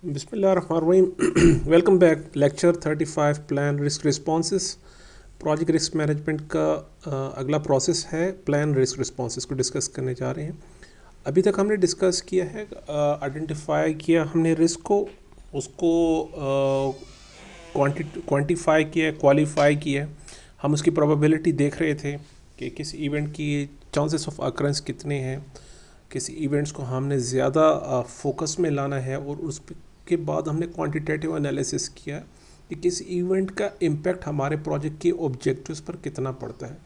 बिस्मिल्लाहिर्रहमानिर्रहीम। Welcome back. Lecture 35 plan risk responses. Project risk management का अगला प्रोसेस है प्लान रिस्क रिस्पॉन्सेस को डिस्कस करने जा रहे हैं। अभी तक हमने डिस्कस किया है, आइडेंटिफाई किया हमने रिस्क को, उसको क्वांटिफाई किया, क्वालिफाई किया। हम उसकी प्रोबेबिलिटी देख रहे थे कि किस इवेंट की चांसेस ऑफ अकरेंस कितने हैं, किस इवेंट्स को हमने ज़्यादा फोकस में लाना है, और उसके बाद हमने क्वांटिटेटिव एनालिसिस किया कि किस इवेंट का इम्पैक्ट हमारे प्रोजेक्ट के ऑब्जेक्टिव्स पर कितना पड़ता है।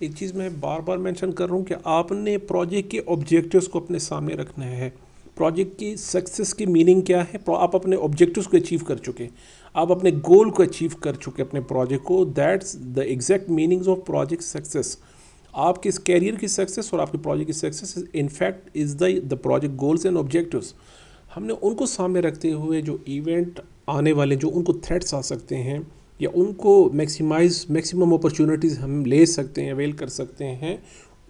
एक चीज़ मैं बार बार मेंशन कर रहा हूँ कि आपने प्रोजेक्ट के ऑब्जेक्टिव्स को अपने सामने रखना है। प्रोजेक्ट की सक्सेस की मीनिंग क्या है? आप अपने ऑब्जेक्टिव्स को अचीव कर चुके, आप अपने गोल को अचीव कर चुके अपने प्रोजेक्ट को। That's the exact meanings of project success. आपके इस कैरियर की सक्सेस और आपके प्रोजेक्ट की success in fact is the project goals and objectives. हमने उनको सामने रखते हुए जो इवेंट आने वाले, जो उनको थ्रेट्स आ सकते हैं या उनको मैक्सिमम अपॉर्चुनिटीज़ हम ले सकते हैं, अवेल कर सकते हैं,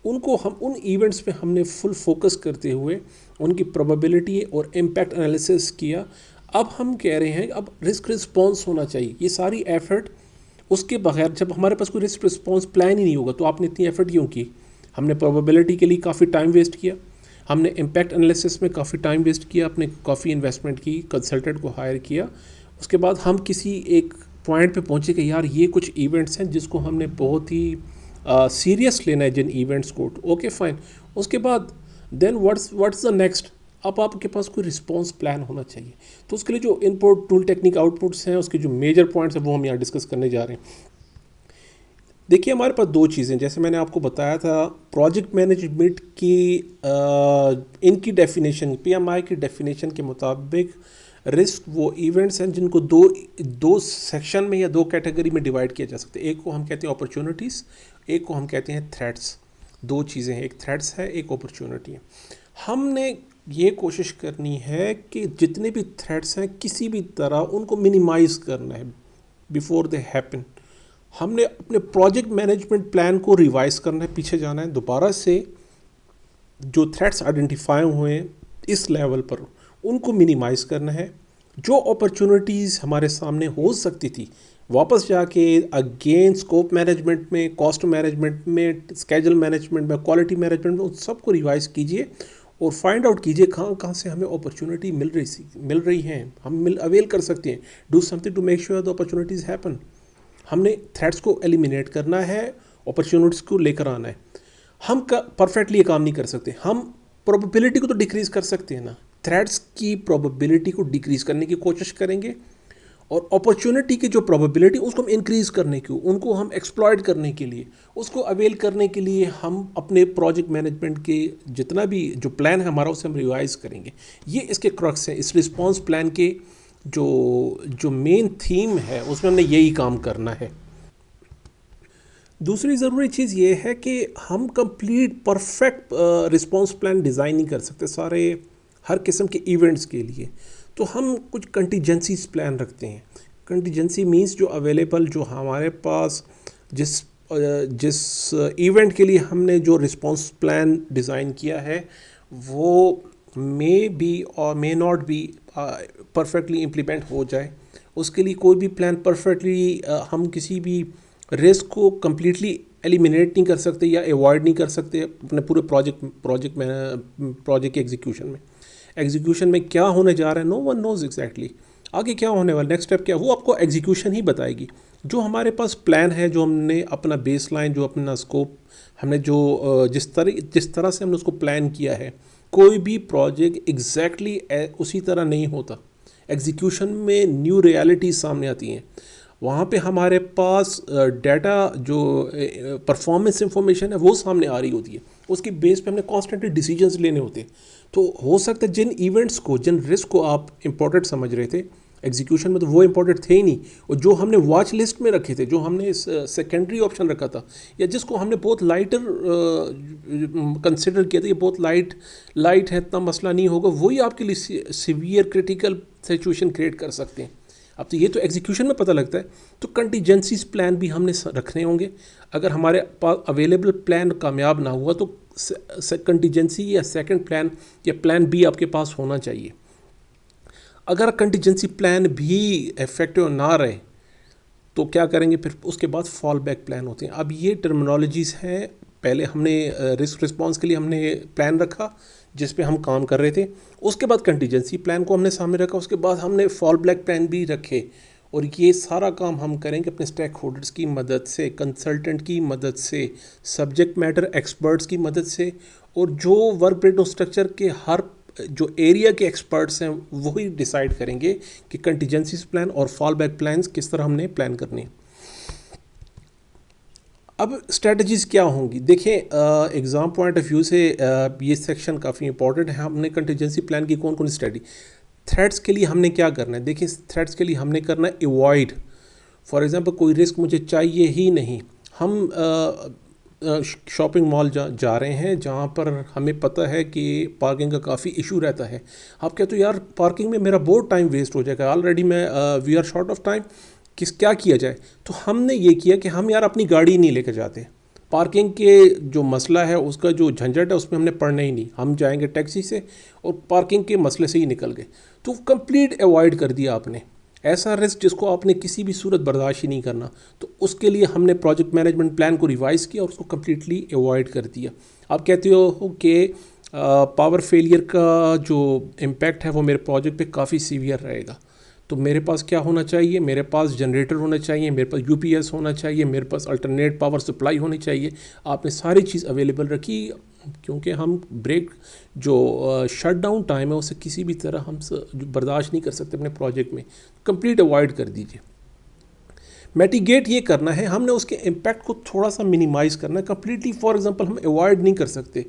उनको हम उन इवेंट्स पे हमने फुल फोकस करते हुए उनकी प्रोबेबिलिटी और इम्पैक्ट एनालिसिस किया। अब हम कह रहे हैं अब रिस्क रिस्पॉन्स होना चाहिए। ये सारी एफर्ट उसके बगैर, जब हमारे पास कोई रिस्क रिस्पॉन्स प्लान ही नहीं होगा तो आपने इतनी एफर्ट क्यों की? हमने प्रोबेबिलिटी के लिए काफ़ी टाइम वेस्ट किया, हमने इम्पैक्ट एनालिसिस में काफ़ी टाइम वेस्ट किया, अपने काफ़ी इन्वेस्टमेंट की, कंसल्टेंट को हायर किया। उसके बाद हम किसी एक पॉइंट पे पहुँचे कि यार ये कुछ इवेंट्स हैं जिसको हमने बहुत ही सीरियस लेना है, जिन इवेंट्स को। Okay fine. उसके बाद देन व्हाट्स द नेक्स्ट? अब आपके पास कोई रिस्पॉन्स प्लान होना चाहिए। तो उसके लिए जो इनपुट टूल टेक्निक आउटपुट्स हैं, उसके जो मेजर पॉइंट्स हैं वो हम यहाँ डिस्कस करने जा रहे हैं। देखिए, हमारे पास दो चीज़ें, जैसे मैंने आपको बताया था प्रोजेक्ट मैनेजमेंट की इनकी डेफिनेशन, पीएमआई की डेफिनेशन के मुताबिक रिस्क वो इवेंट्स हैं जिनको दो सेक्शन में या दो कैटेगरी में डिवाइड किया जा सकता है। एक को हम कहते हैं अपॉर्चुनिटीज़, एक को हम कहते हैं थ्रेट्स। दो चीज़ें हैं, एक थ्रेट्स है, एक अपॉर्चुनिटी है। हमने ये कोशिश करनी है कि जितने भी थ्रेट्स हैं किसी भी तरह उनको मिनिमाइज़ करना है बिफोर दे हैपन। हमने अपने प्रोजेक्ट मैनेजमेंट प्लान को रिवाइज करना है, पीछे जाना है, दोबारा से जो थ्रेट्स आइडेंटिफाई हुए हैं इस लेवल पर उनको मिनिमाइज़ करना है। जो अपॉर्चुनिटीज़ हमारे सामने हो सकती थी, वापस जाके अगेन स्कोप मैनेजमेंट में, कॉस्ट मैनेजमेंट में, स्केजूल मैनेजमेंट में, क्वालिटी मैनेजमेंट में, उन सबको रिवाइज कीजिए और फाइंड आउट कीजिए कहाँ कहाँ से हमें अपॉर्चुनिटी मिल रही हैं, हम अवेल कर सकते हैं। Do something to make sure the opportunities happen. हमने थ्रेट्स को एलिमिनेट करना है, अपॉर्चुनिटीज़ को लेकर आना है। हम परफेक्टली ये काम नहीं कर सकते, हम प्रोबेबिलिटी को तो डिक्रीज़ कर सकते हैं ना। थ्रेट्स की प्रोबेबिलिटी को डिक्रीज़ करने की कोशिश करेंगे और अपॉर्चुनिटी की जो प्रोबेबिलिटी उसको हम इंक्रीज़ करने की, उनको हम एक्सप्लॉयट करने के लिए, उसको अवेल करने के लिए हम अपने प्रोजेक्ट मैनेजमेंट के जितना भी जो प्लान है हमारा उसे हम रिवाइज करेंगे। ये इसके क्रक्स है, इस रिस्पॉन्स प्लान के जो जो मेन थीम है उसमें हमने यही काम करना है। दूसरी ज़रूरी चीज़ ये है कि हम complete perfect response plan design नहीं कर सकते सारे हर किस्म के इवेंट्स के लिए। तो हम कुछ कंटीजेंसीज प्लान रखते हैं। कंटीजेंसी मींस जो अवेलेबल, जो हमारे पास जिस जिस इवेंट के लिए हमने जो रिस्पॉन्स प्लान डिज़ाइन किया है वो मे बी और may not be perfectly implement हो जाए। उसके लिए कोई भी प्लान परफेक्टली हम किसी भी रिस्क को कम्प्लीटली एलिमिनेट नहीं कर सकते या अवॉइड नहीं कर सकते अपने पूरे प्रोजेक्ट के एग्जीक्यूशन में क्या होने जा रहा है, नो वन नोज एग्जैक्टली। आगे क्या होने वाला, नेक्स्ट स्टेप क्या, वो आपको एग्जीक्यूशन ही बताएगी। जो हमारे पास प्लान है, जो हमने अपना बेस लाइन, जो अपना स्कोप, हमने जो जिस तरह से हमने उसको प्लान किया है, कोई भी प्रोजेक्ट एग्जैक्टली उसी तरह नहीं होता। एग्जीक्यूशन में न्यू रियलिटी सामने आती हैं। वहाँ पे हमारे पास डाटा जो परफॉर्मेंस इंफॉर्मेशन है वो सामने आ रही होती है, उसके बेस पे हमने कॉन्स्टेंटली डिसीजंस लेने होते हैं। तो हो सकता है जिन इवेंट्स को, जिन रिस्क को आप इम्पोर्टेंट समझ रहे थे एग्जीक्यूशन में, तो वो इम्पोर्टेंट थे ही नहीं। और जो हमने वॉच लिस्ट में रखे थे, जो हमने सेकेंडरी ऑप्शन रखा था, या जिसको हमने बहुत लाइटर कंसिडर किया था, ये बहुत लाइट है, इतना मसला नहीं होगा, वही आपके लिए सीवियर क्रिटिकल सिचुएशन क्रिएट कर सकते हैं। अब तो ये तो एग्जीक्यूशन में पता लगता है। तो कंटीजेंसीज प्लान भी हमने रखने होंगे। अगर हमारे पास अवेलेबल प्लान कामयाब ना हुआ तो कंटीजेंसी या सेकंड प्लान या प्लान बी आपके पास होना चाहिए। अगर कंटिजेंसी प्लान भी इफेक्टिव ना रहे तो क्या करेंगे फिर? उसके बाद फॉल बैक प्लान होते हैं। अब ये टर्मिनोलॉजीज़ हैं। पहले हमने रिस्क रिस्पॉन्स के लिए हमने प्लान रखा जिस पे हम काम कर रहे थे, उसके बाद कंटिजेंसी प्लान को हमने सामने रखा, उसके बाद हमने फॉल बैक प्लान भी रखे। और ये सारा काम हम करेंगे अपने स्टेक होल्डर्स की मदद से, कंसल्टेंट की मदद से, सब्जेक्ट मैटर एक्सपर्ट्स की मदद से, और जो वर्क ब्रेकडाउन स्ट्रक्चर के हर जो एरिया के एक्सपर्ट्स हैं वही डिसाइड करेंगे कि कंटिजेंसी प्लान और फॉल बैक प्लान्स किस तरह हमने प्लान करने हैं। अब स्ट्रेटजीज़ क्या होंगी? देखिए, एग्ज़ाम पॉइंट ऑफ व्यू से ये सेक्शन काफ़ी इंपॉर्टेंट है। हमने कंटिजेंसी प्लान की कौन कौन सी स्ट्रेटजी, थ्रेट्स के लिए हमने क्या करना है? देखिए, थ्रेट्स के लिए हमने करना है अवॉइड। फॉर एग्ज़ाम्पल, कोई रिस्क मुझे चाहिए ही नहीं, हम शॉपिंग मॉल जा रहे हैं जहाँ पर हमें पता है कि पार्किंग का काफ़ी इशू रहता है। आप कहते हो यार पार्किंग में मेरा बहुत टाइम वेस्ट हो जाएगा, ऑलरेडी मैं we are short of time, क्या किया जाए? तो हमने ये किया कि हम यार अपनी गाड़ी नहीं लेकर जाते। पार्किंग के जो मसला है उसका जो झंझट है उसमें हमने पढ़ना ही नहीं, हम जाएंगे टैक्सी से और पार्किंग के मसले से ही निकल गए। तो कंप्लीट अवॉइड कर दिया आपने ऐसा रिस्क जिसको आपने किसी भी सूरत बर्दाश्त ही नहीं करना। तो उसके लिए हमने प्रोजेक्ट मैनेजमेंट प्लान को रिवाइज़ किया और उसको कम्प्लीटली अवॉइड कर दिया। आप कहते हो कि पावर फेलियर का जो इम्पैक्ट है वो मेरे प्रोजेक्ट पे काफ़ी सीवियर रहेगा। तो मेरे पास क्या होना चाहिए? मेरे पास जनरेटर होना चाहिए, मेरे पास यूपीएस होना चाहिए, मेरे पास अल्टरनेट पावर सप्लाई होनी चाहिए। आपने सारी चीज़ अवेलेबल रखी, क्योंकि हम ब्रेक जो शट डाउन टाइम है उसे किसी भी तरह हम बर्दाश्त नहीं कर सकते अपने प्रोजेक्ट में। कंप्लीट अवॉइड कर दीजिए। मिटिगेट ये करना है, हमने उसके इम्पैक्ट को थोड़ा सा मिनिमाइज़ करना है। कम्प्लीटली फॉर एग्जांपल हम अवॉइड नहीं कर सकते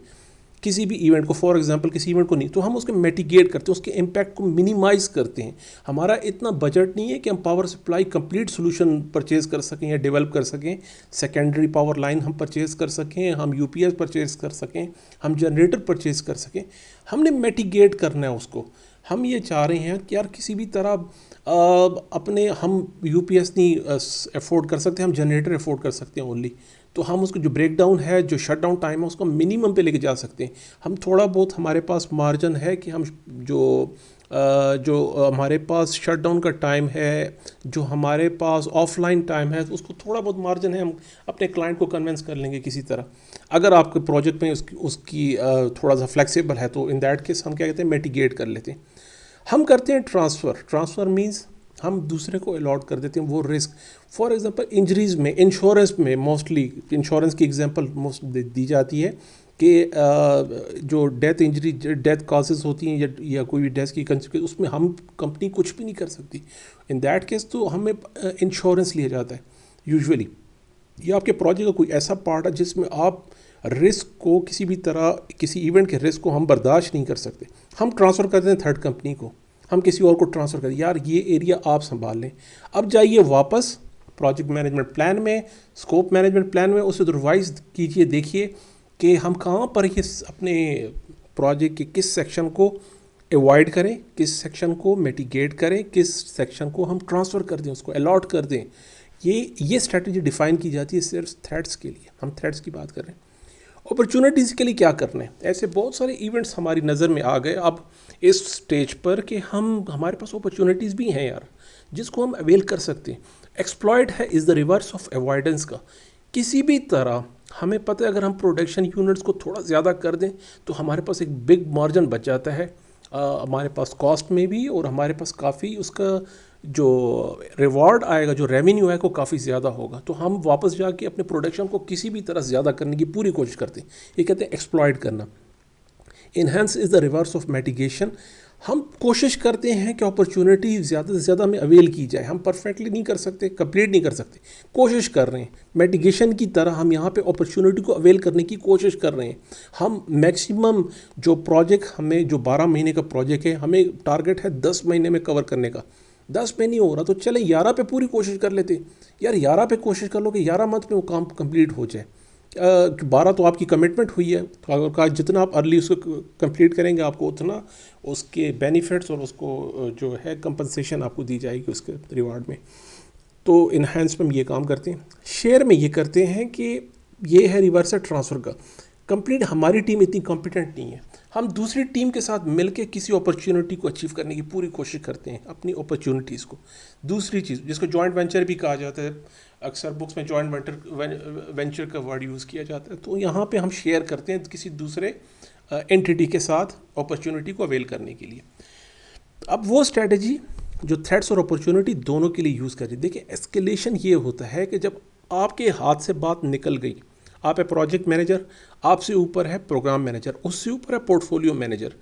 किसी भी इवेंट को, फॉर एग्जांपल किसी इवेंट को नहीं, तो हम उसके मिटिगेट करते हैं, उसके इम्पैक्ट को मिनिमाइज़ करते हैं। हमारा इतना बजट नहीं है कि हम power supply complete solution purchase कर सकें या डेवलप कर सकें, सेकेंडरी पावर लाइन हम परचेज़ कर सकें, हम यूपीएस परचेज़ कर सकें, हम जनरेटर परचेज़ कर सकें। हमने मिटिगेट करना है उसको। हम ये चाह रहे हैं कि यार किसी भी तरह अपने हम यूपीएस नहीं अफोर्ड कर सकते, हम जनरेटर अफोर्ड कर सकते हैं ओनली। तो हम उसको जो ब्रेक डाउन है, जो शट डाउन टाइम है, उसको मिनिमम पे लेके जा सकते हैं। हम थोड़ा बहुत हमारे पास मार्जिन है कि हम जो हमारे पास शट डाउन का टाइम है, जो हमारे पास ऑफलाइन टाइम है, तो उसको थोड़ा बहुत मार्जिन है, हम अपने क्लाइंट को कन्विंस कर लेंगे किसी तरह। अगर आपके प्रोजेक्ट में उसकी थोड़ा सा फ्लेक्सिबल है तो इन दैट केस हम क्या कहते हैं, मिटिगेट कर लेते हैं। हम करते हैं ट्रांसफ़र मीन्स हम दूसरे को अलॉट कर देते हैं वो रिस्क। फॉर एग्जांपल इंजरीज़ में, इंश्योरेंस में, मोस्टली इंश्योरेंस की एग्जांपल मोस्ट दी जाती है कि जो डेथ कॉजेज होती हैं या कोई भी डेथ की कंसिक्वेंस, उसमें हम कंपनी कुछ भी नहीं कर सकती। इन दैट केस तो हमें इंश्योरेंस लिया जाता है यूजुअली। ये आपके प्रोजेक्ट का कोई ऐसा पार्ट है जिसमें आप रिस्क को किसी भी तरह, किसी इवेंट के रिस्क को हम बर्दाश्त नहीं कर सकते, हम ट्रांसफ़र करते हैं थर्ड कंपनी को, हम किसी और को ट्रांसफ़र करते हैं, यार ये एरिया आप संभाल लें। अब जाइए वापस प्रोजेक्ट मैनेजमेंट प्लान में, स्कोप मैनेजमेंट प्लान में, उसे रिवाइज कीजिए, देखिए कि हम कहाँ पर ये अपने प्रोजेक्ट के किस सेक्शन को अवॉइड करें, किस सेक्शन को मिटिगेट करें, किस सेक्शन को हम ट्रांसफ़र कर दें, उसको अलॉट कर दें। ये स्ट्रेटजी डिफ़ाइन की जाती है सिर्फ थ्रेड्स के लिए। हम थ्रेड्स की बात कर रहे हैं। अपॉर्चुनिटीज़ के लिए क्या करना है? ऐसे बहुत सारे इवेंट्स हमारी नज़र में आ गए अब इस स्टेज पर कि हमारे पास अपॉर्चुनिटीज़ भी हैं यार, जिसको हम अवेल कर सकते हैं। एक्सप्लॉइट है is the reverse of avoidance का। किसी भी तरह हमें पता है अगर हम प्रोडक्शन यूनिट्स को थोड़ा ज़्यादा कर दें तो हमारे पास एक बिग मार्जिन बच जाता है, हमारे पास कॉस्ट में भी, और हमारे पास काफ़ी उसका जो रिवॉर्ड आएगा, जो रेवेन्यू है, वो काफ़ी ज़्यादा होगा। तो हम वापस जाके अपने प्रोडक्शन को किसी भी तरह ज़्यादा करने की पूरी कोशिश करते हैं। ये कहते हैं एक्सप्लॉइट करना। Enhance is the reverse of mitigation. हम कोशिश करते हैं कि अपॉर्चुनिटी ज़्यादा से ज़्यादा हमें अवेल की जाए। हम परफेक्टली नहीं कर सकते, कंप्लीट नहीं कर सकते, कोशिश कर रहे हैं। मिटिगेशन की तरह हम यहाँ पे अपॉर्चुनिटी को अवेल करने की कोशिश कर रहे हैं। हम मैक्सिमम जो प्रोजेक्ट, हमें जो 12 महीने का प्रोजेक्ट है, हमें टारगेट है 10 महीने में कवर करने का। 10 में नहीं हो रहा तो चले 11 पे पूरी कोशिश कर लेते यार। 11 पे कोशिश कर लो कि 11 मंथ में वो काम कंप्लीट हो जाए। 12 तो आपकी कमिटमेंट हुई है, तो अगर जितना आप अर्ली उसको कंप्लीट करेंगे आपको उतना उसके बेनिफिट्स और उसको जो है कंपनसेशन आपको दी जाएगी उसके रिवार्ड में। तो इन्हेंस में हम ये काम करते हैं। शेयर में ये करते हैं कि ये है रिवर्स ट्रांसफ़र का। कंप्लीट हमारी टीम इतनी कॉम्पिटेंट नहीं है, हम दूसरी टीम के साथ मिलकर किसी अपॉर्चुनिटी को अचीव करने की पूरी कोशिश करते हैं, अपनी अपॉर्चुनिटीज़ को। दूसरी चीज़ जिसको जॉइंट वेंचर भी कहा जाता है, अक्सर बुक्स में जॉइंट वेंचर का वर्ड यूज़ किया जाता है। तो यहाँ पे हम शेयर करते हैं किसी दूसरे एंटिटी के साथ अपॉर्चुनिटी को अवेल करने के लिए। अब वो स्ट्रेटजी जो थ्रेट्स और अपॉर्चुनिटी दोनों के लिए यूज़ करिए। देखिए, एस्केलेशन ये होता है कि जब आपके हाथ से बात निकल गई, आप है प्रोजेक्ट मैनेजर, आपसे ऊपर है प्रोग्राम मैनेजर, उससे ऊपर है पोर्टफोलियो मैनेजर।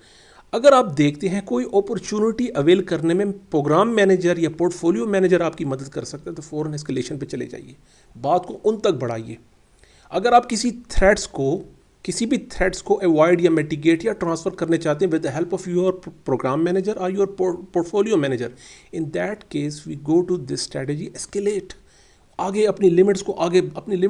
अगर आप देखते हैं कोई अपॉर्चुनिटी अवेल करने में प्रोग्राम मैनेजर या पोर्टफोलियो मैनेजर आपकी मदद कर सकता है, तो फ़ौरन एस्केलेशन पे चले जाइए, बात को उन तक बढ़ाइए। अगर आप किसी भी थ्रेट्स को अवॉइड या मिटिगेट या ट्रांसफ़र करने चाहते हैं with the help of your program manager और your portfolio manager, in that case we go to this strategy escalate. आगे अपनी लिमिट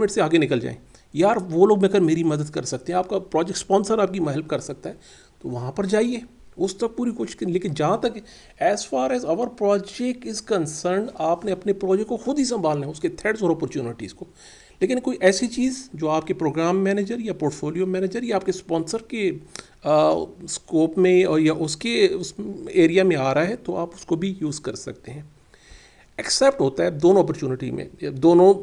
से आगे निकल जाएं। यार, वो लोग मिलकर मेरी मदद कर सकते हैं, आपका प्रोजेक्ट स्पॉन्सर आपकी हेल्प कर सकता है, तो वहाँ पर जाइए, उस तक पूरी कोशिश करें। लेकिन जहाँ तक as far as our project is concern, आपने अपने प्रोजेक्ट को खुद ही संभालना है, उसके थ्रेड्स और अपॉर्चुनिटीज़ को। लेकिन कोई ऐसी चीज़ जो आपके प्रोग्राम मैनेजर या पोर्टफोलियो मैनेजर या आपके स्पॉन्सर के स्कोप में और या उस एरिया में आ रहा है, तो आप उसको भी यूज़ कर सकते हैं। एक्सेप्ट होता है दोनों अपॉर्चुनिटी में, दोनों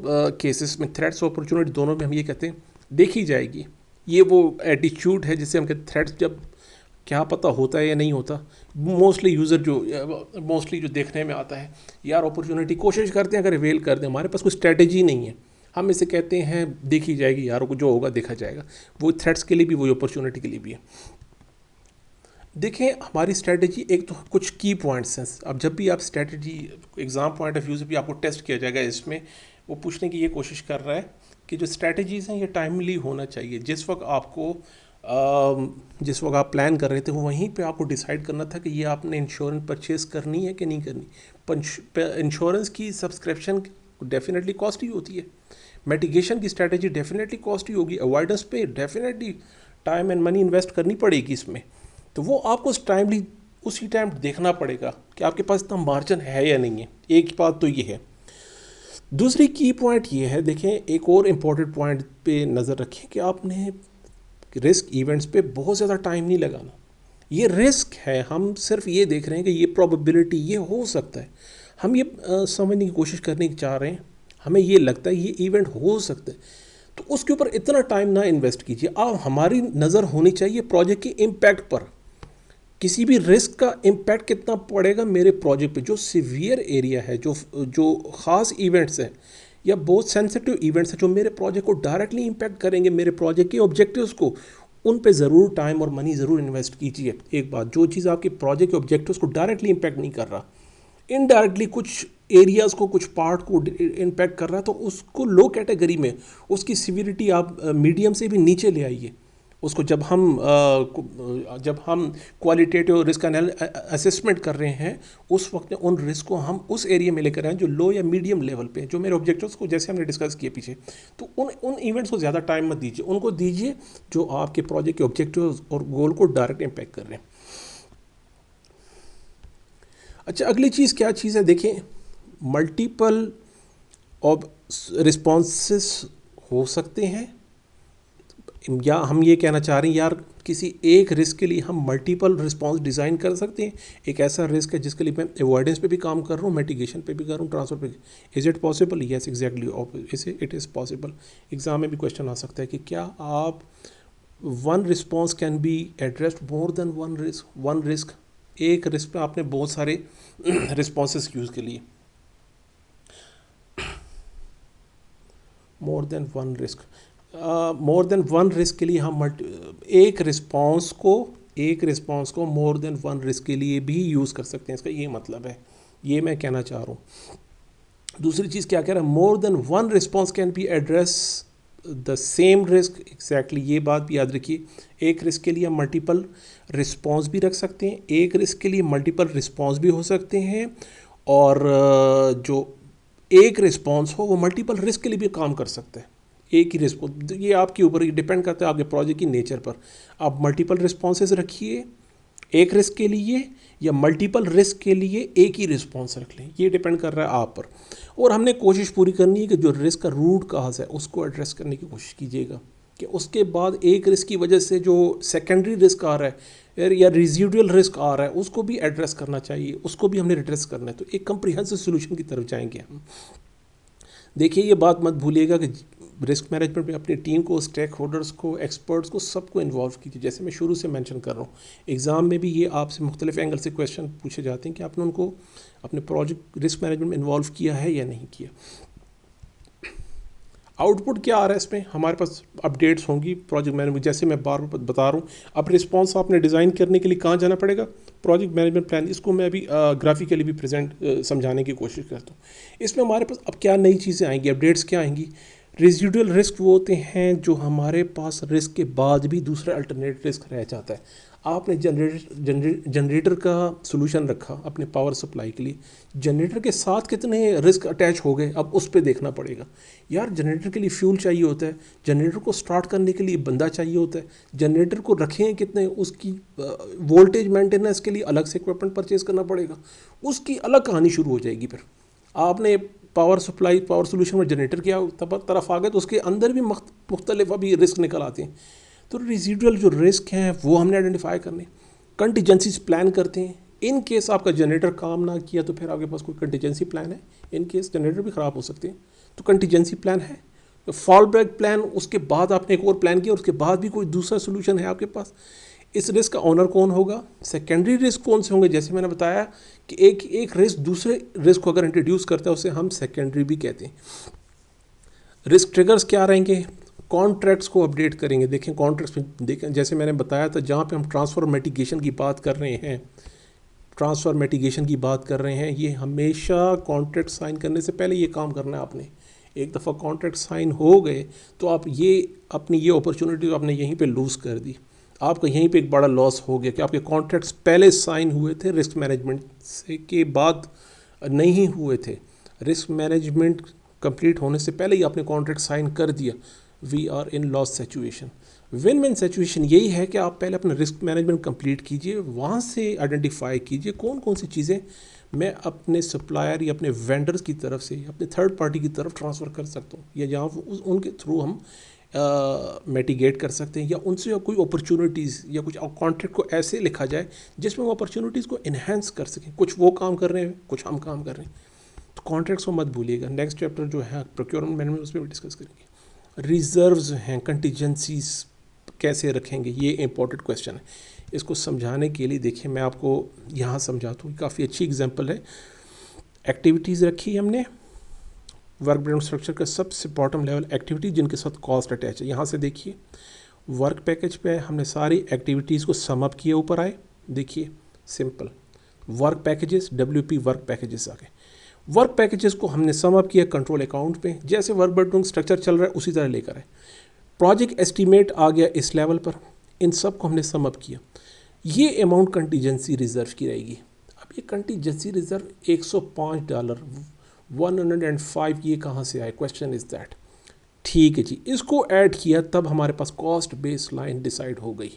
केसेस में, थ्रेट्स और अपॉर्चुनिटी दोनों में हम ये कहते हैं देखी जाएगी। ये वो एटीट्यूड है जिससे हम कहते हैं थ्रेट्स जब क्या पता होता है या नहीं होता, मोस्टली जो देखने में आता है, यार अपॉर्चुनिटी कोशिश करते हैं अगर अवेल कर दें, हमारे पास कोई स्ट्रेटजी नहीं है, हम इसे कहते हैं देखी जाएगी, यारों को जो होगा देखा जाएगा। वो थ्रेट्स के लिए भी, वो अपॉर्चुनिटी के लिए भी है। देखें, हमारी स्ट्रेटजी एक तो कुछ की पॉइंट्स हैं। अब जब भी आप strategy exam point of view से भी आपको टेस्ट किया जाएगा, इसमें वो पूछने की ये कोशिश कर रहा है कि जो स्ट्रेटजीज़ हैं ये टाइमली होना चाहिए। जिस वक्त आप प्लान कर रहे थे, वो वहीं पे आपको डिसाइड करना था कि ये आपने इंश्योरेंस परचेज़ करनी है कि नहीं करनी। इंश्योरेंस की सब्सक्रिप्शन डेफिनेटली कॉस्टली होती है, मिटिगेशन की स्ट्रेटजी डेफिनेटली कॉस्टली होगी, अवॉइडेंस पे definitely time and money invest करनी पड़ेगी इसमें। तो वो आपको उसी टाइम देखना पड़ेगा कि आपके पास इतना मार्जिन है या नहीं है। एक बात तो ये है। दूसरी की पॉइंट ये है, देखें, एक और इम्पोर्टेंट पॉइंट पे नज़र रखें कि आपने रिस्क इवेंट्स पे बहुत ज़्यादा टाइम नहीं लगाना। ये रिस्क है, हम सिर्फ ये देख रहे हैं कि ये प्रोबेबिलिटी, ये हो सकता है, हम ये समझने की कोशिश करने की चाह रहे हैं, हमें ये लगता है ये इवेंट हो सकता है, तो उसके ऊपर इतना टाइम ना इन्वेस्ट कीजिए। आप, हमारी नज़र होनी चाहिए प्रोजेक्ट के इम्पैक्ट पर, किसी भी रिस्क का इम्पैक्ट कितना पड़ेगा मेरे प्रोजेक्ट पे। जो सीवियर एरिया है, जो ख़ास इवेंट्स हैं या बहुत सेंसिटिव इवेंट्स हैं जो मेरे प्रोजेक्ट को डायरेक्टली इम्पैक्ट करेंगे, मेरे प्रोजेक्ट के ऑब्जेक्टिव्स को, उन पे ज़रूर टाइम और मनी ज़रूर इन्वेस्ट कीजिए। एक बात, जो चीज़ आपके प्रोजेक्ट के ऑब्जेक्टिव्स को डायरेक्टली इम्पैक्ट नहीं कर रहा, इनडायरेक्टली कुछ एरियाज़ को, कुछ पार्ट को इम्पैक्ट कर रहा है, तो उसको लो कैटेगरी में, उसकी सिविरिटी आप मीडियम से भी नीचे ले आइए उसको। जब हम क्वालिटेटिव रिस्क असेसमेंट कर रहे हैं, उस वक्त उन रिस्क को हम उस एरिया में लेकर आएँ जो लो या मीडियम लेवल पे, जो मेरे ऑब्जेक्टिव्स को, जैसे हमने डिस्कस किए पीछे, तो उन इवेंट्स को ज़्यादा टाइम मत दीजिए, उनको दीजिए जो आपके प्रोजेक्ट के ऑब्जेक्टिव्स और गोल को डायरेक्ट इम्पैक्ट कर रहे हैं। अच्छा, अगली चीज़ क्या चीज़ है, देखें, मल्टीपल रिस्पॉन्सेस हो सकते हैं, या हम ये कहना चाह रहे हैं यार किसी एक रिस्क के लिए हम मल्टीपल रिस्पॉन्स डिज़ाइन कर सकते हैं। एक ऐसा रिस्क है जिसके लिए मैं अवॉइडेंस पे भी काम कर रहा हूँ, मिटिगेशन पे भी कर रहा हूँ, ट्रांसफर पे। Is it possible? Yes, exactly, it is possible. Exam में भी क्वेश्चन आ सकता है कि क्या आप one response can be addressed more than one risk. एक रिस्क पे आपने बहुत सारे रिस्पॉन्सेस यूज़ के लिए, मोर देन वन रिस्क के लिए हम एक रिस्पॉन्स को मोर देन वन रिस्क के लिए भी यूज़ कर सकते हैं। इसका ये मतलब है, ये मैं कहना चाह रहा हूँ। दूसरी चीज़ क्या कह रहा है, more than one response can be address the same risk. Exactly, ये बात भी याद रखिए। एक रिस्क के लिए हम मल्टीपल रिस्पॉन्स भी रख सकते हैं, एक रिस्क के लिए मल्टीपल रिस्पॉन्स भी हो सकते हैं, और जो एक रिस्पॉन्स हो वो मल्टीपल रिस्क के लिए भी काम कर सकता है। एक ही रिस्पॉन्स, ये आपके ऊपर डिपेंड करता है, आपके प्रोजेक्ट की नेचर पर। आप मल्टीपल रिस्पॉन्सेज रखिए एक रिस्क के लिए, या मल्टीपल रिस्क के लिए एक ही रिस्पॉन्स रख लें, ये डिपेंड कर रहा है आप पर। और हमने कोशिश पूरी करनी है कि जो रिस्क का रूट कॉज है उसको एड्रेस करने की कोशिश कीजिएगा। कि उसके बाद एक रिस्क की वजह से जो सेकेंडरी रिस्क आ रहा है या रेजिडुअल रिस्क आ रहा है उसको भी एड्रेस करना चाहिए, उसको भी हमने एड्रेस करना है। तो एक कंप्रिहेंसिव सोल्यूशन की तरफ जाएंगे हम। देखिए ये बात मत भूलिएगा कि रिस्क मैनेजमेंट में अपनी टीम को, स्टेक होल्डर्स को, एक्सपर्ट्स को, सबको इन्वॉल्व कीजिए। जैसे मैं शुरू से मेंशन कर रहा हूँ, एग्ज़ाम में भी ये आपसे मुख्तलिफ एंगल से क्वेश्चन पूछे जाते हैं कि आपने उनको अपने प्रोजेक्ट रिस्क मैनेजमेंट में इन्वॉल्व किया है या नहीं किया। आउटपुट क्या आ रहा है इसमें, हमारे पास अपडेट्स होंगी प्रोजेक्ट मैनेजमेंट। जैसे मैं बार बार बता रहा हूँ, अब रिस्पॉन्स आपने डिज़ाइन करने के लिए कहाँ जाना पड़ेगा, प्रोजेक्ट मैनेजमेंट प्लान। इसको मैं अभी ग्राफिकली भी प्रेजेंट समझाने की कोशिश करता हूँ। इसमें हमारे पास अब क्या नई चीज़ें आएंगी, अपडेट्स क्या आएंगी। रेजिडुअल रिस्क वो होते हैं जो हमारे पास रिस्क के बाद भी दूसरा अल्टरनेट रिस्क रह जाता है। आपने जनरेटर का सोल्यूशन रखा अपने पावर सप्लाई के लिए, जनरेटर के साथ कितने रिस्क अटैच हो गए अब उस पर देखना पड़ेगा। यार जनरेटर के लिए फ्यूल चाहिए होता है, जनरेटर को स्टार्ट करने के लिए बंदा चाहिए होता है, जनरेटर को रखें कितने, उसकी वोल्टेज मेंटेनेंस के लिए अलग से इक्विपमेंट परचेज करना पड़ेगा, उसकी अलग कहानी शुरू हो जाएगी। फिर आपने पावर सप्लाई, पावर सोल्यूशन में जनरेटर की तरफ आ गए तो उसके अंदर भी मुख्तलिफ अभी रिस्क निकल आते हैं। तो रेजिडुअल जो रिस्क हैं वो हमने आइडेंटिफाई करने, कंटीजेंसीज प्लान करते हैं। इन केस आपका जनरेटर काम ना किया तो फिर आपके पास कोई कंटीजेंसी प्लान है, इन केस जनरेटर भी ख़राब हो सकते हैं तो कंटीजेंसी प्लान है। तो फॉल बैक प्लान, उसके बाद आपने एक और प्लान किया, उसके बाद भी कोई दूसरा सोल्यूशन है आपके पास। इस रिस्क का ओनर कौन होगा, सेकेंडरी रिस्क कौन से होंगे। जैसे मैंने बताया कि एक रिस्क दूसरे रिस्क को अगर इंट्रोड्यूस करता है उसे हम सेकेंडरी भी कहते हैं। रिस्क ट्रिगर्स क्या रहेंगे, कॉन्ट्रैक्ट्स को अपडेट करेंगे। देखें कॉन्ट्रैक्ट्स में देखें, जैसे मैंने बताया था, जहाँ पे हम ट्रांसफ़र मिटिगेशन की बात कर रहे हैं, ट्रांसफ़र मिटिगेशन की बात कर रहे हैं, ये हमेशा कॉन्ट्रैक्ट साइन करने से पहले ये काम करना है आपने। एक दफ़ा कॉन्ट्रैक्ट साइन हो गए तो आप ये अपनी ये अपॉर्चुनिटी आपने यहीं पे लूज़ कर दी, आपका यहीं पे एक बड़ा लॉस हो गया कि आपके कॉन्ट्रैक्ट्स पहले साइन हुए थे, रिस्क मैनेजमेंट से के बाद नहीं हुए थे। रिस्क मैनेजमेंट कंप्लीट होने से पहले ही आपने कॉन्ट्रैक्ट साइन कर दिया। We are in loss situation. Win win situation यही है कि आप पहले अपना रिस्क मैनेजमेंट कंप्लीट कीजिए, वहाँ से आइडेंटिफाई कीजिए कौन कौन सी चीज़ें मैं अपने सप्लायर या अपने वेंडर्स की तरफ से, अपने थर्ड पार्टी की तरफ ट्रांसफ़र कर सकता हूँ, या जहाँ उनके थ्रू हम मिटिगेट कर सकते हैं, या उनसे कोई अपॉर्चुनिटीज़ या कुछ कॉन्ट्रैक्ट को ऐसे लिखा जाए जिसमें वो अपॉर्चुनिटीज़ को इन्हेंस कर सकें। कुछ वो काम कर रहे हैं, कुछ हम काम कर रहे हैं, तो कॉन्ट्रैक्ट्स को मत भूलिएगा। नेक्स्ट चैप्टर जो है प्रोक्योरमेंट मैनेजमेंट, उसमें भी डिस्कस करेंगे। रिजर्व्स हैं, कंटीजेंसीज कैसे रखेंगे, ये इंपॉर्टेंट क्वेश्चन है। इसको समझाने के लिए देखिए मैं आपको यहाँ समझाता हूँ, काफ़ी अच्छी एग्जांपल है। एक्टिविटीज़ रखी हमने, वर्क ब्रेकडाउन स्ट्रक्चर का सबसे बॉटम लेवल एक्टिविटीज़ जिनके साथ कॉस्ट अटैच है। यहाँ से देखिए वर्क पैकेज पे हमने सारी एक्टिविटीज़ को सम अप किए, ऊपर आए, देखिए simple work packages, WP work packages आ गए। वर्क पैकेजेस को हमने सम अप किया कंट्रोल अकाउंट पे, जैसे वर्क ब्रेकडाउन स्ट्रक्चर चल रहा है उसी तरह लेकर आए। प्रोजेक्ट एस्टीमेट आ गया इस लेवल पर, इन सब को हमने सम अप किया। ये अमाउंट कंटीजेंसी रिजर्व की रहेगी। अब ये कंटीजेंसी रिजर्व $105, 105, ये कहाँ से आए, क्वेश्चन इज़ दैट। ठीक है जी, इसको ऐड किया तब हमारे पास कॉस्ट बेस लाइन डिसाइड हो गई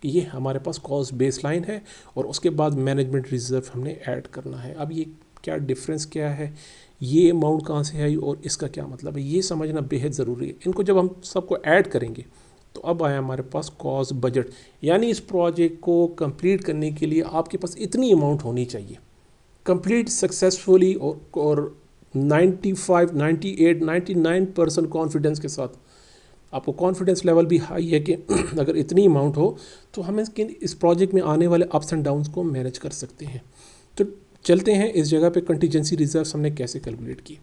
कि ये हमारे पास कॉस्ट बेस लाइन है, और उसके बाद मैनेजमेंट रिजर्व हमने ऐड करना है। अब ये क्या डिफरेंस क्या है, ये अमाउंट कहाँ से आई और इसका क्या मतलब है, ये समझना बेहद ज़रूरी है। इनको जब हम सबको ऐड करेंगे तो अब आया हमारे पास कॉस्ट बजट, यानी इस प्रोजेक्ट को कंप्लीट करने के लिए आपके पास इतनी अमाउंट होनी चाहिए कंप्लीट सक्सेसफुली, और 95, 98, 99% कॉन्फिडेंस के साथ। आपको कॉन्फिडेंस लेवल भी हाई है कि अगर इतनी अमाउंट हो तो हम इस प्रोजेक्ट में आने वाले अप्स एंड डाउन्स को मैनेज कर सकते हैं। तो चलते हैं इस जगह पे कंटीजेंसी रिजर्व्स हमने कैसे कैलकुलेट की।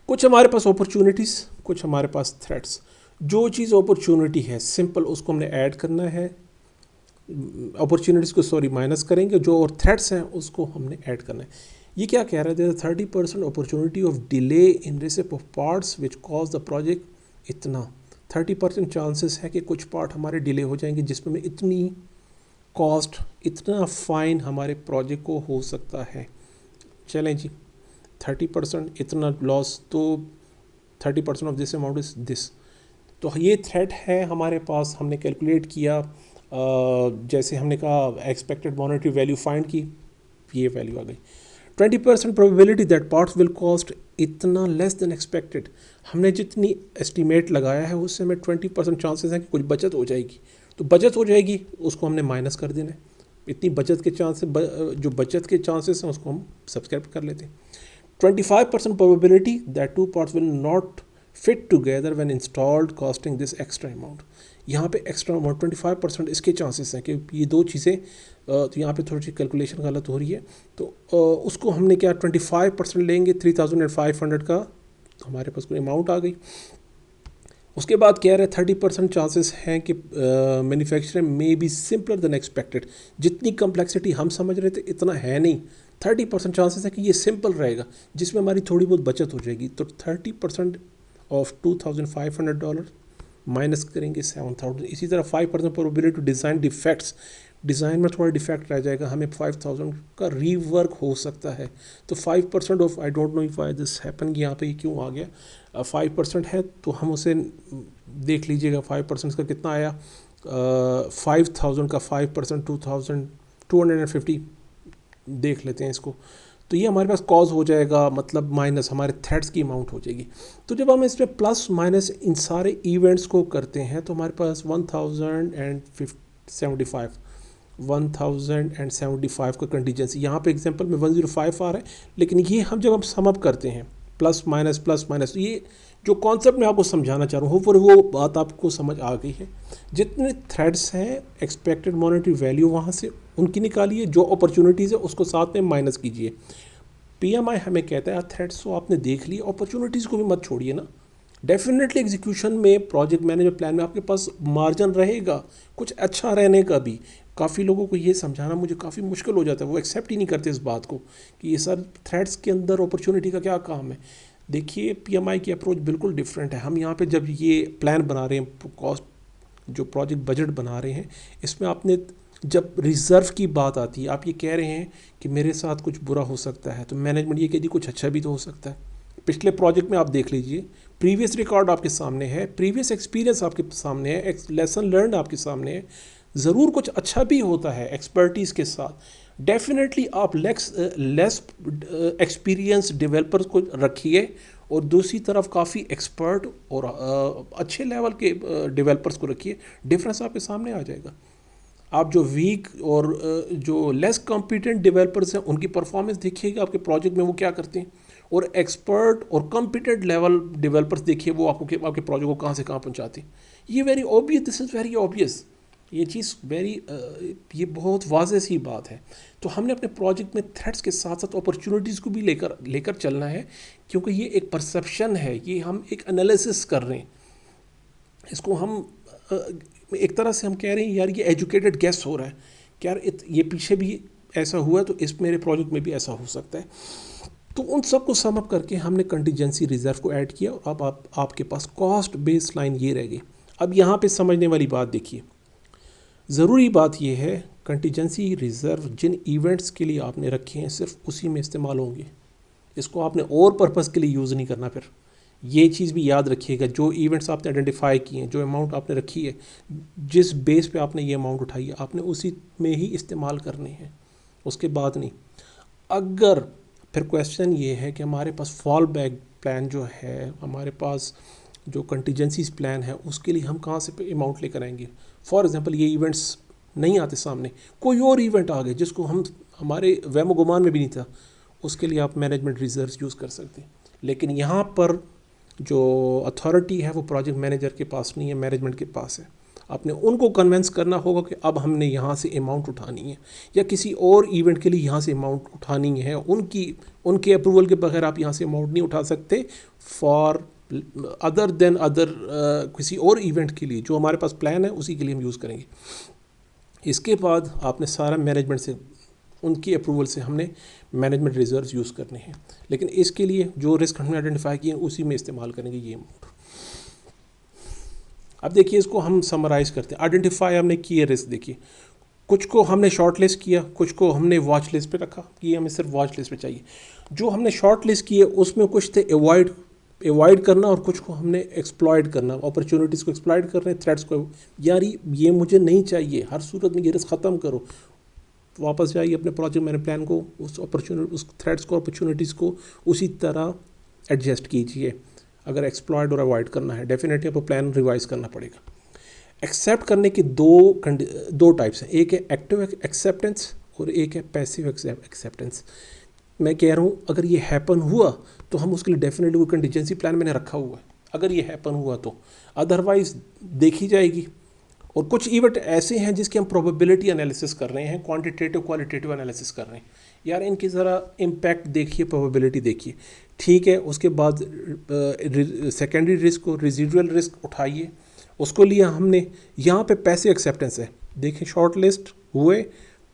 कुछ हमारे पास अपॉर्चुनिटीज़, कुछ हमारे पास थ्रेट्स। जो चीज़ अपॉर्चुनिटी है सिंपल उसको हमने ऐड करना है, अपॉर्चुनिटीज़ को माइनस करेंगे, जो और थ्रेट्स हैं उसको हमने ऐड करना है। ये क्या कह रहा है, 30% opportunity of delay in receipt of parts which cause the project इतना, 30% चांसेस है कि कुछ पार्ट हमारे डिले हो जाएंगे जिसमें इतनी कॉस्ट, इतना फ़ाइन हमारे प्रोजेक्ट को हो सकता है। चलें जी, 30% इतना लॉस, तो 30% of this amount is this. तो ये थ्रेट है हमारे पास, हमने कैलकुलेट किया, जैसे हमने कहा एक्सपेक्टेड मॉनेटरी वैल्यू फाइंड की, ये वैल्यू आ गई। 20% probability that parts will cost इतना लेस देन एक्सपेक्टेड। हमने जितनी एस्टीमेट लगाया है उससे हमें 20% चांसेस हैं कि कुछ बचत हो जाएगी, तो बचत हो जाएगी उसको हमने माइनस कर देना है। इतनी बचत के चांसेस, जो बचत के चांसेस हैं उसको हम सब्सक्राइब कर लेते हैं। 25% probability that two parts will not fit together when installed costing this extra amount। यहाँ पे एक्स्ट्रा अमाउंट 25% इसके चांसेस हैं कि ये दो चीज़ें, तो यहाँ पे थोड़ी सी कैलकुलेशन गलत हो रही है, तो उसको हमने क्या 25% लेंगे 3500 का हमारे पास कोई अमाउंट आ गई। उसके बाद कह रहे हैं 30% चांसेस हैं कि manufacturing may be simpler then expected. जितनी कम्प्लेक्सिटी हम समझ रहे थे इतना है नहीं, 30% चांसेस है कि ये सिंपल रहेगा जिसमें हमारी थोड़ी बहुत बचत हो जाएगी। तो 30% ऑफ $2500 माइनस करेंगे 7000। इसी तरह 5% probability to design defects, design में थोड़ा डिफेक्ट रह जाएगा, हमें 5000 का रीवर्क हो सकता है। तो 5% of, I don't know if I this happen, यहाँ पे क्यों आ गया 5% है, तो हम उसे देख लीजिएगा 5% का कितना आया। 5000 का 5% 2250 देख लेते हैं इसको, तो ये हमारे पास कॉज हो जाएगा, मतलब माइनस हमारे थ्रेड्स की अमाउंट हो जाएगी। तो जब हम इसमें प्लस माइनस इन सारे इवेंट्स को करते हैं तो हमारे पास 1075 का कंटीजेंसी, यहाँ पे एग्जांपल में 105 आ रहा है, लेकिन ये हम जब हम सम अप करते हैं प्लस माइनस, ये जो कॉन्सेप्ट मैं आपको समझाना चाह रहा हूँ वो बात आपको समझ आ गई है। जितने थ्रेड्स हैं एक्सपेक्टेड मॉनेटरी वैल्यू वहाँ से उनकी निकालिए, जो अपॉर्चुनिटीज़ है उसको साथ में माइनस कीजिए। पीएमआई हमें कहता है थ्रेड्स तो आपने देख लिए, अपॉर्चुनिटीज़ को भी मत छोड़िए ना। डेफिनेटली एग्जीक्यूशन में, प्रोजेक्ट मैनेजमेंट प्लान में आपके पास मार्जिन रहेगा कुछ अच्छा रहने का भी। काफ़ी लोगों को ये समझाना मुझे काफ़ी मुश्किल हो जाता है, वो एक्सेप्ट ही नहीं करते इस बात को कि ये सर थ्रेड्स के अंदर अपॉर्चुनिटी का क्या काम है। देखिए पीएमआई की अप्रोच बिल्कुल डिफरेंट है। हम यहाँ पे जब ये प्लान बना रहे हैं, कॉस्ट जो प्रोजेक्ट बजट बना रहे हैं, इसमें आपने जब रिज़र्व की बात आती है, आप ये कह रहे हैं कि मेरे साथ कुछ बुरा हो सकता है, तो मैनेजमेंट ये कहती कुछ अच्छा भी तो हो सकता है। पिछले प्रोजेक्ट में आप देख लीजिए, प्रीवियस रिकॉर्ड आपके सामने है, प्रीवियस एक्सपीरियंस आपके सामने है, लेसन लर्न आपके सामने है, ज़रूर कुछ अच्छा भी होता है एक्सपर्टीज़ के साथ। डेफिनेटली आप लेस एक्सपीरियंस डेवलपर्स को रखिए और दूसरी तरफ काफ़ी एक्सपर्ट और अच्छे लेवल के डेवलपर्स को रखिए, डिफरेंस आपके सामने आ जाएगा। आप जो वीक और जो लेस कॉम्पिटेंट डेवलपर्स हैं उनकी परफॉर्मेंस देखिएगा आपके प्रोजेक्ट में वो क्या करते हैं, और एक्सपर्ट और कॉम्पिटेंट लेवल डेवलपर्स देखिए वो आपको आपके प्रोजेक्ट को कहाँ से कहाँ पहुँचाते हैं। ये very obvious, this is very obvious, ये चीज़ ये बहुत वाज़ेह सी बात है। तो हमने अपने प्रोजेक्ट में थ्रेट्स के साथ साथ अपॉर्चुनिटीज़ को भी लेकर चलना है, क्योंकि ये एक परसेप्शन है, ये हम एक एनालिसिस कर रहे हैं। इसको हम एक तरह से हम कह रहे हैं यार ये एजुकेटेड गेस हो रहा है कि यार ये पीछे भी ऐसा हुआ है तो इस मेरे प्रोजेक्ट में भी ऐसा हो सकता है। तो उन सब को सम अप करके हमने कंटीजेंसी रिजर्व को ऐड किया और अब आपके पास कॉस्ट बेस लाइन ये रह गई। अब यहाँ पे समझने वाली बात देखिए, ज़रूरी बात यह है कंटीजेंसी रिज़र्व जिन इवेंट्स के लिए आपने रखे हैं सिर्फ उसी में इस्तेमाल होंगे, इसको आपने और पर्पज़ के लिए यूज़ नहीं करना। फिर ये चीज़ भी याद रखिएगा, जो इवेंट्स आपने आइडेंटिफाई किए हैं, जो अमाउंट आपने रखी है, जिस बेस पे आपने ये अमाउंट उठाई है, आपने उसी में ही इस्तेमाल करने हैं, उसके बाद नहीं। अगर फिर क्वेश्चन ये है कि हमारे पास फॉल बैक प्लान जो है, हमारे पास जो कंटीजेंसीज प्लान है, उसके लिए हम कहाँ से अमाउंट लेकर आएंगे। फॉर एग्जांपल ये इवेंट्स नहीं आते सामने, कोई और इवेंट आ गए जिसको हम हमारे वहम गुमान में भी नहीं था, उसके लिए आप मैनेजमेंट रिजर्व्स यूज़ कर सकते हैं। लेकिन यहाँ पर जो अथॉरिटी है वो प्रोजेक्ट मैनेजर के पास नहीं है, मैनेजमेंट के पास है। आपने उनको कन्विंस करना होगा कि अब हमने यहाँ से अमाउंट उठानी है या किसी और इवेंट के लिए यहाँ से अमाउंट उठानी है, उनके अप्रूवल के बगैर आप यहाँ से अमाउंट नहीं उठा सकते फॉर अदर देन किसी और इवेंट के लिए जो हमारे पास प्लान है उसी के लिए हम यूज़ करेंगे। इसके बाद आपने सारा मैनेजमेंट से, उनकी अप्रूवल से हमने मैनेजमेंट रिजर्व्स यूज़ करने हैं, लेकिन इसके लिए जो रिस्क हमने आइडेंटिफाई किए उसी में इस्तेमाल करेंगे ये अमाउंट। अब देखिए इसको हम समराइज करते हैं। आइडेंटिफाई हमने किए रिस्क, देखिए कुछ को हमने शॉर्ट लिस्ट किया, कुछ को हमने वॉच लिस्ट पे रखा कि हमें सिर्फ वॉच लिस्ट पे चाहिए। जो हमने शॉर्ट लिस्ट किए उसमें कुछ थे अवॉइड करना और कुछ को हमने एक्सप्लॉइट करना, अपॉर्चुनिटीज़ को एक्सप्लॉइट कर रहे हैं, थ्रेट्स को यार ये मुझे नहीं चाहिए, हर सूरत में ये रिस्क ख़त्म करो। वापस जाइए अपने प्रोजेक्ट मैंने प्लान को, उस थ्रेट्स को, अपॉर्चुनिटीज़ को उसी तरह एडजस्ट कीजिए। अगर एक्सप्लॉयड और अवॉइड करना है डेफिनेटली आपको प्लान रिवाइज करना पड़ेगा। एक्सेप्ट करने की दो टाइप्स हैं, एक है एक्टिव एक्सेप्टेंस और एक है पैसिव एक्सेप्टेंस। मैं कह रहा हूँ अगर ये हैपन हुआ तो हम उसके लिए डेफिनेटली वो कंटीजेंसी प्लान मैंने रखा हुआ है, अगर ये हैपन हुआ तो, अदरवाइज देखी जाएगी। और कुछ इवेंट ऐसे हैं जिसकी हम प्रोबेबिलिटी एनालिसिस कर रहे हैं, क्वांटिटेटिव क्वालिटेटिव एनालिसिस कर रहे हैं, यार इनकी ज़रा इम्पैक्ट देखिए, प्रोबेबिलिटी देखिए, ठीक है। उसके बाद सेकेंडरी रिस्क और रेजिडुअल रिस्क उठाइए, उसको लिया हमने। यहाँ पे पैसिव एक्सेप्टेंस है, देखें शॉर्ट लिस्ट हुए,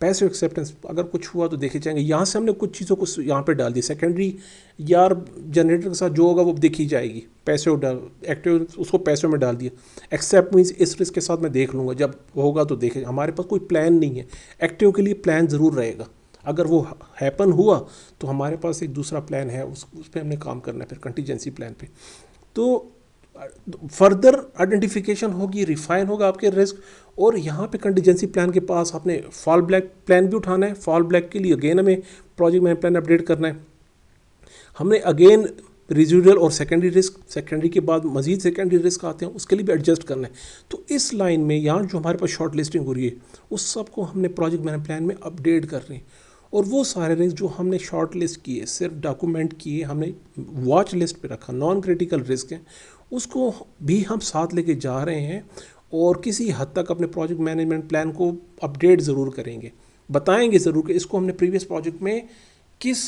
पैसिव एक्सेप्टेंस अगर कुछ हुआ तो देखे जाएंगे। यहाँ से हमने कुछ चीज़ों को यहाँ पे डाल दी, सेकेंडरी यार जनरेटर के साथ जो होगा वो देखी जाएगी, पैसिव डाल एक्टिव उसको पैसिव में डाल दिया। एक्सेप्ट मीन्स इस रिस्क के साथ मैं देख लूँगा, जब होगा तो देखे। हमारे पास कोई प्लान नहीं है, एक्टिव के लिए प्लान ज़रूर रहेगा। अगर वो हैपन हुआ तो हमारे पास एक दूसरा प्लान है, उस पर हमने काम करना है फिर कंटीजेंसी प्लान पे। तो फर्दर आइडेंटिफिकेशन होगी, रिफाइन होगा आपके रिस्क। और यहाँ पे कंटीजेंसी प्लान के पास आपने फॉल ब्लैक प्लान भी उठाना है। फॉल ब्लैक के लिए अगेन हमें प्रोजेक्ट मैनेजमेंट प्लान अपडेट करना है। हमने अगेन रेजिडुअल और सेकेंडरी रिस्क, सेकेंडरी के बाद मजीद सेकेंडरी रिस्क आते हैं, उसके लिए भी एडजस्ट करना है। तो इस लाइन में यहाँ जो हमारे पास शॉर्ट लिस्टिंग हो रही है उस सब को हमने प्रोजेक्ट मैनेजमेंट प्लान में अपडेट कर रहे हैं। और वो सारे रिस्क जो हमने शॉर्ट लिस्ट किए, सिर्फ डॉक्यूमेंट किए, हमने वॉच लिस्ट पे रखा, नॉन क्रिटिकल रिस्क हैं, उसको भी हम साथ लेके जा रहे हैं। और किसी हद तक अपने प्रोजेक्ट मैनेजमेंट प्लान को अपडेट ज़रूर करेंगे, बताएंगे ज़रूर कि इसको हमने प्रीवियस प्रोजेक्ट में किस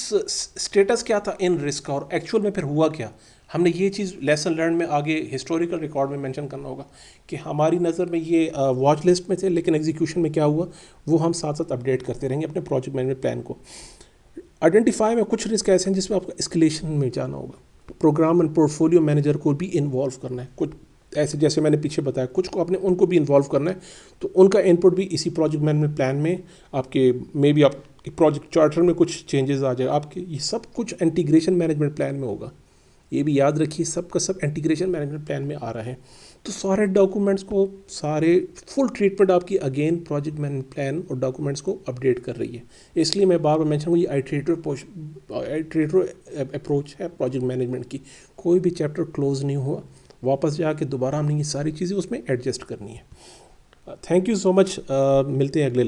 स्टेटस क्या था इन रिस्क का और एक्चुअल में फिर हुआ क्या। हमने ये चीज़ लेसन लर्न में आगे हिस्टोरिकल रिकॉर्ड में मेंशन करना होगा कि हमारी नज़र में ये वॉच लिस्ट में थे, लेकिन एग्जीक्यूशन में क्या हुआ वो हम साथ साथ अपडेट करते रहेंगे अपने प्रोजेक्ट मैनेजमेंट प्लान को। आइडेंटिफाई में कुछ रिस्क ऐसे हैं जिसमें आपको एस्केलेशन में जाना होगा, प्रोग्राम एंड पोर्टफोलियो मैनेजर को भी इन्वॉल्व करना है। कुछ ऐसे जैसे मैंने पीछे बताया, कुछ को आपने उनको भी इन्वॉल्व करना है, तो उनका इनपुट भी इसी प्रोजेक्ट मैनेजमेंट प्लान में आपके मे बी आपके प्रोजेक्ट चार्टर में कुछ चेंजेस आ जाए आपके। ये सब कुछ इंटीग्रेशन मैनेजमेंट प्लान में होगा, ये भी याद रखिए, सब का सब इंटीग्रेशन मैनेजमेंट प्लान में आ रहा है। तो सारे डॉक्यूमेंट्स को, सारे फुल ट्रीटमेंट आपकी अगेन प्रोजेक्ट मैनेजमेंट प्लान और डॉक्यूमेंट्स को अपडेट कर रही है। इसलिए मैं बार बार मेंशन करूँ, ये आइटरेटिव अप्रोच है प्रोजेक्ट मैनेजमेंट की। कोई भी चैप्टर क्लोज नहीं हुआ, वापस जाके दोबारा हमने ये सारी चीज़ें उसमें एडजस्ट करनी है। थैंक यू सो मच, मिलते हैं अगले